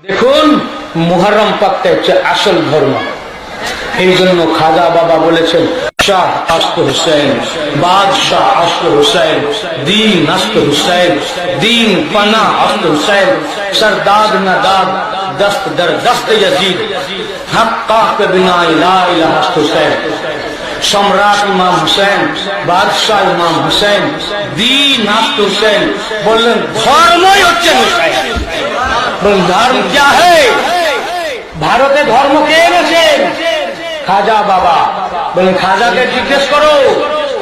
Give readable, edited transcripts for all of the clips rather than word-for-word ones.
দেখুন মুহররম পাকটা হচ্ছে আসল ধর্ম। এই জন্য খাজা বাবা বলেছেন, শাহ আস্ত হুসেন, বাদশাহ আস্ত হুসেন, দীন আস্ত হুসেন, দীন পানা আস্ত হুসেন, सरदाद न दाद दस्त दर दस्त यजीद हक्का के बिना ला इलाहा हुसैन। सम्राट इमाम हुसैन, बादशाह इमाम हुसैन, दीन आस्त हुसैन। बोलें धर्मই হচ্ছে হুসैन। बोलें धर्म क्या है? ভারতে ধর্ম কে এনেছেন? খাজা বাবা। বলেন খাজাকে জিজ্ঞেস করো,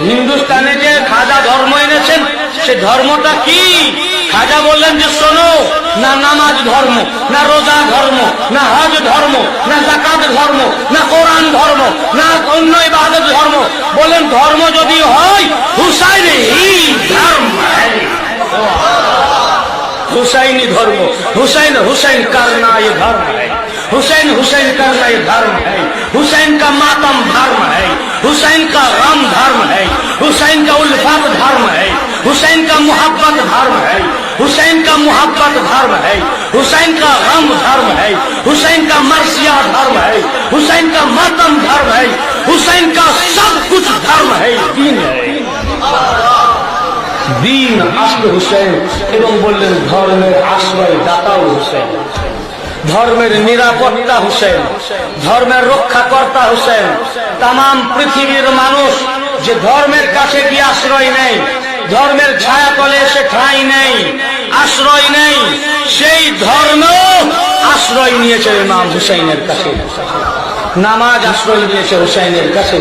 হিন্দুস্তানে যে খাজা ধর্ম এনেছেন সে ধর্মটা কি? খাজা বললেন যে শোনো, না নামাজ ধর্ম, না রোজা ধর্ম, না হজ ধর্ম, না যাকাত ধর্ম, না কোরআন ধর্ম, না অন্য ইবাদত ধর্ম। বলেন ধর্ম যদি হয় হুসাইনি ধর্ম, হুসাইনি ধর্ম। हुसैन हुसैन करना ये धर्म है, हुसैन हुसैन करना ये धर्म है। हुसैन का मातम धर्म है, हुसैन का गम धर्म है, हुसैन का उल्फत धर्म है, हुसैन का मोहब्बत धर्म है, हुसैन का मोहब्बत धर्म है, हुसैन का गम धर्म है, हुसैन का मरसिया धर्म है, हुसैन का मातम धर्म है, हुसैन का सब कुछ धर्म है, दीन है। दीन आस्त हुसैन। এবং বললেন ধর্মের আশ্রয় দাতাও হুসেন, ধর্মের নিরাপত্তা হুসেন, ধর্মের রক্ষাকর্তা হুসেন। তাম পৃথিবীর মানুষ যে ধর্মের কাছে গিয়ে আশ্রয় নেই, ধর্মের ছায়া তলে এসে ঠাঁই নেই, আশ্রয় নেই, সেই ধর্ম আশ্রয় নিয়েছে ইমাম হুসাইনের কাছে। নামাজ আশ্রয় নিয়েছে হুসাইনের কাছে,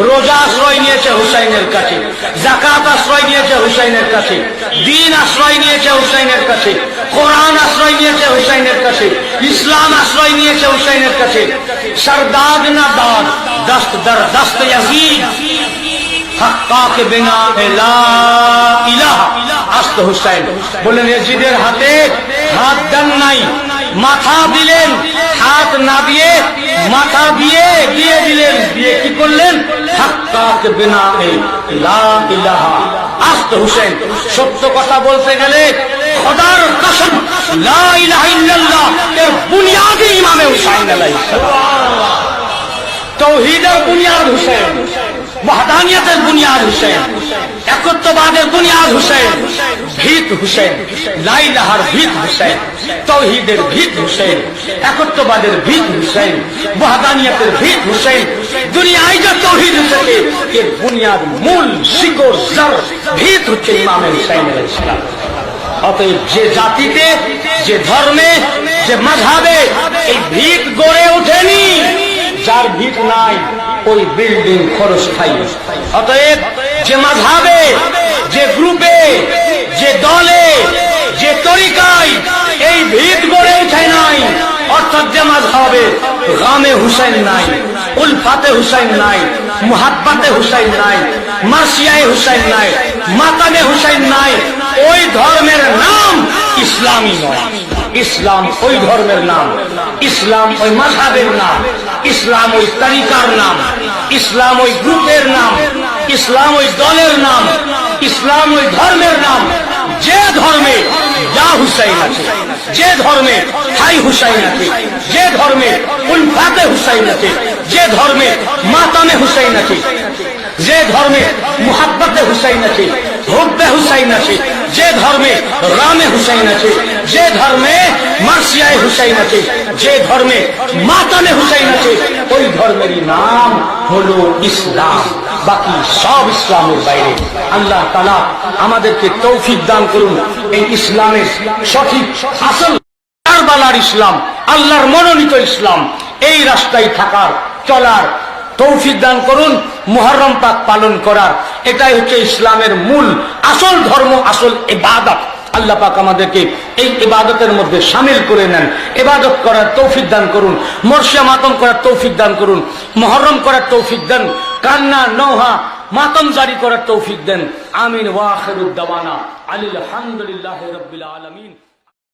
রোজা আশ্রয় নিয়েছে হুসাইনের কাছে, যাকাত আশ্রয় নিয়েছে হুসাইনের কাছে, দ্বীন আশ্রয় নিয়েছে হুসাইনের কাছে, কোরআন আশ্রয় নিয়েছে হুসাইনের কাছে, ইসলাম আশ্রয় নিয়েছে হুসাইনের কাছে। सरदाद ना दाद दस्त दर दस्त यजीद हक्का के बिना ला इलाहा আস্ত হুসাইন। বলেন ইয়াজিদের হাতে হাত দেন নাই, মাথা দিলেন, হাত না দিয়ে মাথা দিয়ে দিয়ে দিলেন, দিয়ে কি করলেন? হাক্কা কে বিনা লা ইলাহা আস্ত হুসেন। সত্য কথা বলতে গেলে খোদার কসম, লা ইলাহা ইল্লাল্লাহ এর বুনিয়াদি ইমামে হুসাইন আলাইহিস সালাম। তাওহীদের বুনিয়াদ হুসেন, ওয়াহদানিয়তের বুনিয়াদ হুসেন, একত্ববাদের বুনিয়াদ হুসেন, ভিত হুসেন, লা ইলাহার ভিত হুসেন, তাওহীদের ভিত হুসেন, একত্ববাদের ভিত হুসেন, ওয়াহদানিয়তের ভিত হুসেন। দুনিয়ায় যে তাওহীদ এসেছে এর বুনিয়াদ, মূল, শিকড়, জড়, ভিত হচ্ছে ইমাম হুসাইন আলাইহিস সালাম। অতএব যে জাতিতে, যে ধর্মে, যে মাযহাবে এই ভিত গড়ে ওঠেনি, যার ভিত নাই ওই বিল্ডিং ক্ষণস্থায়ী। অতএব যে মাযহাবে, যে গ্রুপে, যে দলে, যে তরিকায় এই ভিত গড়ে ওঠে নাই, অর্থাৎ যে মাযহাবে গামে হুসাইন নাই, উলফাতে হুসাইন নাই, মুহাব্বতে হুসাইন নাই, মারসিয়ায়ে হুসাইন নাই, মাতামে হুসাইন নাই, ওই ধর্মের নাম ইসলামী নয়। ইসলাম ওই ধর্মের নাম, ইসলাম ওই মাযহাবের নাম, ইসলাম ওই তরিকার নাম, ইসলাম ওই গ্রুপের নাম, ইসলাম ওই দলের নাম, ইসলাম ওই ধর্মের নাম। যে ধর্মে ইয়া হুসাইন আছে, যে ধর্মে হাই হুসাইন আছে, যে ধর্মে উলফাতে হুসাইন আছে, যে ধর্মে মাতামে হুসাইন আছে, যে ধর্মে মুহাব্বতে হুসাইন আছে, হুব্বে হুসাইন আছে, যে ধর্মে রামে হুসাইন আছে, যে ধর্মে মারসিয়ায়ে হুসাইন আছে, যে ধর্মে মাতামে হুসাইন আছে, ওই ধর্মেরই নাম হলো ইসলাম। বাকি সব ইসলামের বাইরে। আল্লাহ তাআলা আমাদেরকে তৌফিক দান করুন এই ইসলামের সঠিক আসল কারবালার ইসলাম, আল্লাহর মনোনীত ইসলাম, এই রাস্তায় থাকার, চলার তৌফিক দান করুন, মুহররম পাক পালন করার। এটাই হচ্ছে ইসলামের মূল আসল ধর্ম, আসল ইবাদত। আল্লাহ পাক আমাদেরকে এই ইবাদতের মধ্যে শামিল করে নেন, ইবাদত করার তৌফিক দান করুন, মরসিয়া মাতম করার তৌফিক দান করুন, মুহররম করার তৌফিক দেন, কান্না নওহা মাতম জারি করার তৌফিক দেন। আমিন ওয়া আখিরুদ দাওয়ানা আলহামদুলিল্লাহি রাব্বিল আলামিন।